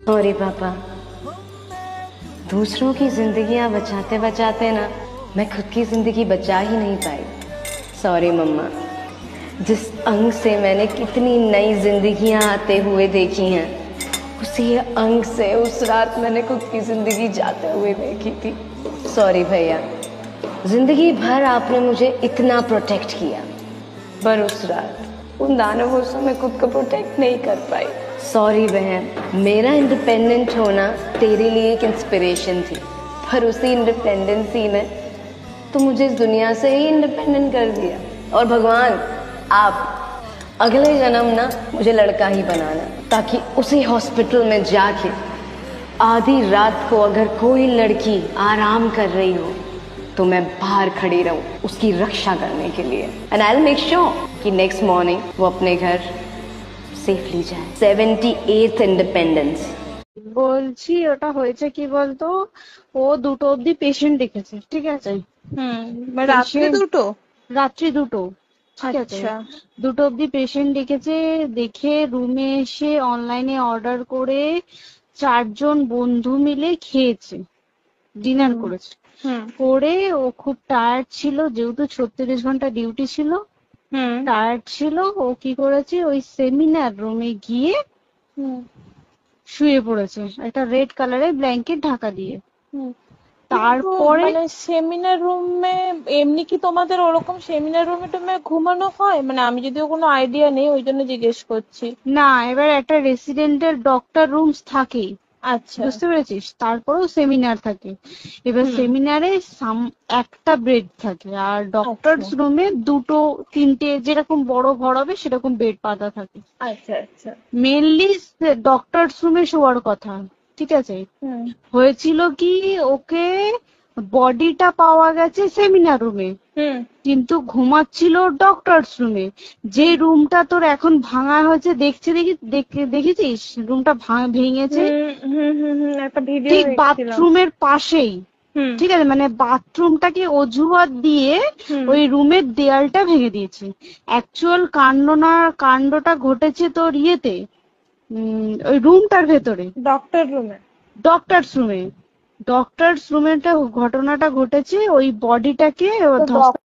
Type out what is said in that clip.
Sorry पापा, दूसरों की जिंदगियां बचाते बचाते ना मैं खुद की जिंदगी बचा ही नहीं पाई। सॉरी मम्मा, जिस अंग से मैंने कितनी नई जिंदगियां आते हुए देखी हैं, उसी अंग से उस रात मैंने खुद की जिंदगी जाते हुए देखी थी। सॉरी भैया, जिंदगी भर आपने मुझे इतना प्रोटेक्ट किया, पर उस रात उन दानवों से मैं खुद को प्रोटेक्ट नहीं कर पाई। सॉरी बहन, मेरा इंडिपेंडेंट होना तेरे लिए एक इंस्पिरेशन थी, पर उसी इंडिपेंडेंसी ने तो मुझे इस दुनिया से ही इंडिपेंडेंट कर दिया। और भगवान, आप अगले जन्म ना मुझे लड़का ही बनाना, ताकि उसी हॉस्पिटल में जाके आधी रात को अगर कोई लड़की आराम कर रही हो तो मैं बाहर खड़ी रहूं उसकी रक्षा करने के लिए। And I will make sure कि नेक्स्ट मॉर्निंग वो अपने घर सेफली जाए। 78th independence. বলছি ওটা হয়েছে কি বলতো, ও দুটো অব্দি পেশেন্ট দেখেছে, ঠিক আছে? রাত্রে পেশেন্ট দুটো? রাত্রি দুটো, ঠিক আছে? আচ্ছা। দুটো অব্দি পেশেন্ট দেখেছে, দেখে রুমে এসে অনলাইনে অর্ডার করে 4জন বন্ধু মিলে খেয়েছে, ডিনার হুম করেছে। হুম করে ও খুব টায়ার্ড ছিল, যেহেতু 36 ঘন্টা ডিউটি ছিল, হুম টায়ার্ড ছিল। ও কি করেছে, ওই সেমিনার রুমে গিয়ে হুম শুয়ে পড়েছে একটা রেড কালারের ব্ল্যাঙ্কেট ঢাকা দিয়ে। হুম। কিন্তু তারপরে মানে সেমিনার রুমে এমনি কি তোমাদের ওরকম সেমিনার রুমে টুমে ঘুমানো হয়? মানে আমি যদিও কোনো আইডিয়া নেই, ওই জন্য জিজ্ঞেস করছি। না, এবার একটা রেসিডেন্টের ডক্টর রুমস থাকেই, আচ্ছা। বুঝতে পেরেছিস? তারপরেও সেমিনার থাকে। এবার হুম। সেমিনারে একটা বেড থাকে, আর ডক্টরস আচ্ছা রুমে দুটো তিনটে, যেরকম বড় ঘর হবে সেরকম বেড পাতা থাকে। আচ্ছা আচ্ছা। মেনলি ডক্টরস রুমে শোয়ার কথা, ঠিক আছে? হুম হয়েছিল কি, ওকে বডিটা পাওয়া গেছে সেমিনার রুমে, হুম কিন্তু ঘুমাচ্ছিল ডক্টরস রুমে। যে রুমটা তোর এখন ভাঙা হয়েছে, দেখেছিস রুমটা ভেঙেছে, হুম হুম হুম হুম, একটা ভিডিও ঠিক দেখছিলাম। বাথরুমের পাশেই, হুম ঠিক আছে? মানে বাথরুমটাকে অজুহাত দিয়ে হুম ওই রুমের দেয়ালটা ভেঙে দিয়েছে। অ্যাকচুয়াল কাণ্ডটা ঘটেছে তোর ইয়েতে, ওই রুমটার ভেতরে, ডক্টর রুমে। ডক্টরস রুমে। ঘটনাটা ঘটেছে, ওই বডিটাকে তো